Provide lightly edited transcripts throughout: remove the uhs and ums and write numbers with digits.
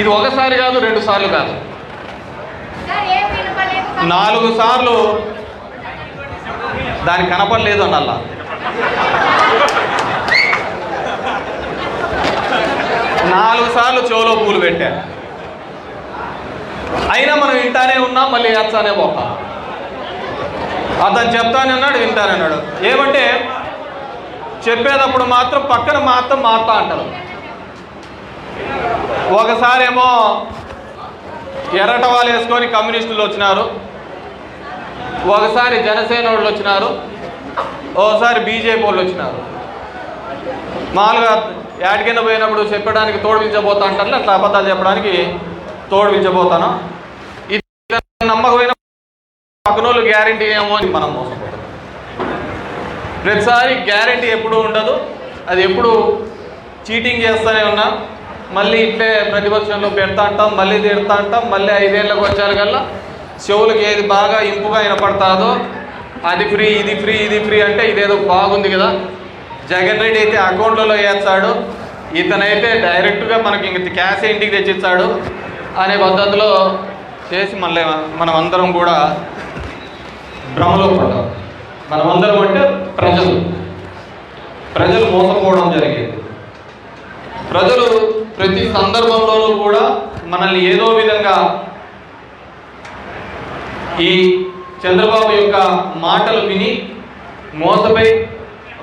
ఇది ఒకసారి కాదు, 2 సార్లు కాదు, 4 సార్లు దానికి కనపడలేదు అన్నల్లా. నాలుగు సార్లు చెవులో పూలు పెట్టా, అయినా మనం వింటానే ఉన్నాం, మళ్ళీ ఏడ్చానే పోతాం. అతను చెప్తానే ఉన్నాడు, వింటానే ఉన్నాడు. ఏమంటే చెప్పేటప్పుడు మాత్రం పక్కన మాత్రం మారుతా అంటారు. ఒకసారి ఏమో ఎర్రటవాలు వేసుకొని కమ్యూనిస్టులు వచ్చినారు, ఒకసారి జనసేన వాళ్ళు వచ్చినారు, ఒకసారి బీజేపీ వాళ్ళు వచ్చినారు. మామూలుగా యాడికింద పోయినప్పుడు చెప్పడానికి తోడువించబోతా అంటారు, అట్లా అబద్ధాలు చెప్పడానికి తోడువించబోతాను. ఇది నమ్మకమైన పక్కనోళ్ళు గ్యారంటీ ఏమో అని మనం మోసపోతాం. ప్రతిసారి గ్యారంటీ ఎప్పుడు ఉండదు, అది ఎప్పుడు చీటింగ్ చేస్తూనే ఉన్నాం. మళ్ళీ ఇట్లే ప్రతిపక్షంలో పెడతా అంటాం, మళ్ళీ తిడతా అంటాం. మళ్ళీ 5 ఏళ్ళకి వచ్చారు కల్లా చెవులకు ఏది బాగా ఇంపుగా వినపడతాదో అది ఫ్రీ, ఇది ఫ్రీ, ఇది ఫ్రీ అంటే ఇదేదో బాగుంది కదా. జగన్ రెడ్డి అయితే అకౌంట్లలో వేస్తాడు, ఇతనైతే డైరెక్ట్గా మనకి ఇంక క్యాష్ ఇంటికి తెచ్చిస్తాడు అనే పద్ధతిలో చేసి మళ్ళీ మనం అందరం కూడా భ్రమలో పడ్డాం. మనమందరం అంటే ప్రజలు మోసపోవడం జరిగేది. ప్రజలు ప్రతి సందర్భంలోనూ కూడా మనల్ని ఏదో విధంగా ఈ చంద్రబాబు యొక్క మాటలు విని మోసపోయి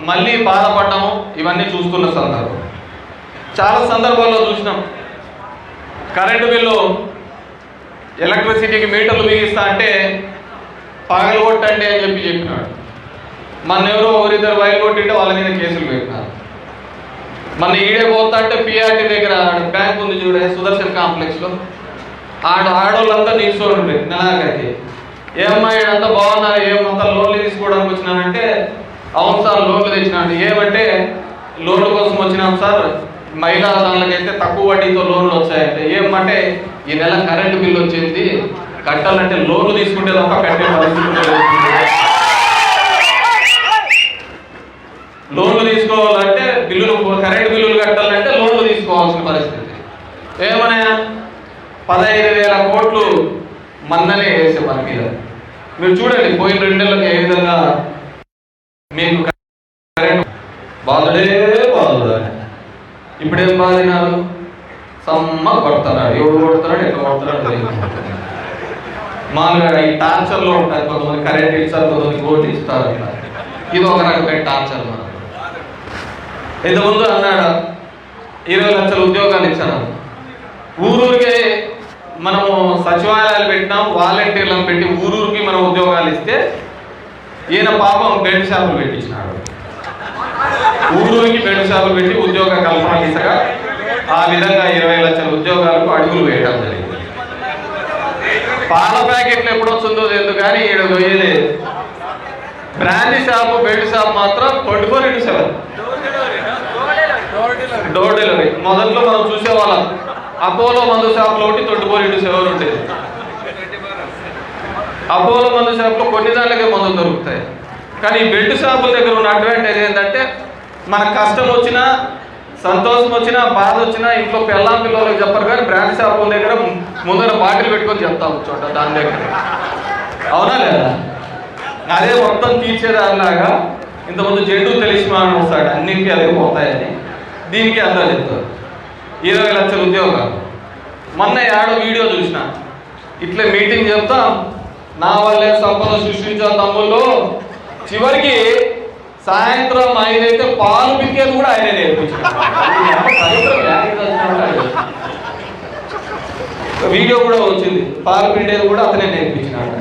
మళ్ళీ బాధపడ్డాము. ఇవన్నీ చూస్తున్న సందర్భం చాలా సందర్భాల్లో చూసినాం. కరెంటు బిల్లు ఎలక్ట్రిసిటీకి మీటర్లు బిగిస్తా అంటే పగలు కొట్టండి అని చెప్పినాడు. మన ఎవరో ఒకరిద్దరు వైలు కొట్టింటే వాళ్ళ మీద కేసులు పెట్టినారు. మన ఈడే పోతా అంటే పిఆర్టీ దగ్గర బ్యాంక్ ఉంది చూడే, సుదర్శన్ కాంప్లెక్స్లో ఆడవాళ్ళంతా నిల్చొని ఉండే నెలాఖరికి. ఏమమ్మా అంతా బాగున్నారు, ఏమంతా లోన్లు తీసుకోవడానికి వచ్చినానంటే అవును సార్ లోన్లు తెచ్చినాను. ఏమంటే లోన్ల కోసం వచ్చినాం సార్, మహిళా దానికైతే తక్కువ వడ్డీతో లోన్లు వచ్చాయంటే. ఏమంటే ఈ నెల కరెంటు బిల్లు వచ్చింది, కట్టాలంటే లోన్లు తీసుకుంటే తప్ప కట్టే పరిస్థితి, లోన్లు తీసుకోవాలంటే కరెంటు బిల్లులు కట్టాలంటే లోన్లు తీసుకోవాల్సిన పరిస్థితి. ఏమన్నా 15,000 కోట్లు మన్ననే వేసే మన మీద. మీరు చూడండి పోయిన 2 నెలలకు ఏ విధంగా మీకు కరెంట్ బాధుడే. ఇప్పుడేం బాధినారు, సమ్మ కొడుతున్నాడు. ఎవడు కొడుతున్నాడు, ఎట్లా కొడుతున్నాడు. మామూలుగా ఈ టార్చర్లో ఉంటారు, కొంతమంది కరెంట్ ఇస్తారు, కొంతమంది కోట్లు ఇస్తారు. ఇది ఒక రకమైన టార్చర్. మనం ఇంతకుముందు అన్నాడు 20 లక్షల ఉద్యోగాలు ఇచ్చాను. ఊరూరికే మనము సచివాలయాలు పెట్టినాం, వాలంటీర్లను పెట్టి ఊరూరికి మనం ఉద్యోగాలు ఇస్తే ఈయన పాపం బెడ్ షాపులు పెట్టించినాడు. ఊరూరికి బెడ్ షాపులు పెట్టి ఉద్యోగ కల్పన దిశగా ఆ విధంగా 20 లక్షల ఉద్యోగాలకు అడుగులు వేయడం జరిగింది. పాల ప్యాకెట్లు ఎప్పుడొస్తుందో తెలియదు కానీ ఈడ పోయేది బ్రాండీ షాపు, బెడ్ షాప్ మాత్రం 24/7 డోర్ డెలివరీ. మొదట్లో మనం చూసేవాళ్ళం అపోలో మందు షాప్లో ఒకటి 24/7 ఉండేది. అపోలో మందు షాప్లో కొన్ని దానికే మందులు దొరుకుతాయి. కానీ ఈ బెడ్ షాపుల దగ్గర ఉన్న అడ్వాంటేజ్ ఏంటంటే మనకు కష్టం వచ్చినా, సంతోషం వచ్చినా, బాధ వచ్చినా ఇంట్లో పిల్లలకు చెప్పరు. కానీ బ్రాండ్ షాపుల దగ్గర ముందర బాటిల్ పెట్టుకొని చెప్తా కూర్చోట దాని దగ్గర. అవునా లేదా? అదే మొత్తం తీర్చేదానిలాగా ఇంతకుముందు జెండు తెలిసిమాని వస్తాడు, అన్నింటికి అదే పోతాయని దీనికి అందరూ చెప్తారు. 20 లక్షల ఉద్యోగాలు. మొన్న ఏడో వీడియో చూసిన, ఇట్లా మీటింగ్ చెప్తా నా వల్లే సంపద సృష్టించాలి తమ్ముళ్ళు. చివరికి సాయంత్రం 5 అయితే పాలు పిక్కేది కూడా ఆయనే నేర్పించాడు. వీడియో కూడా వచ్చింది, పాలు పిండేది కూడా అతనే నేర్పించినాడు.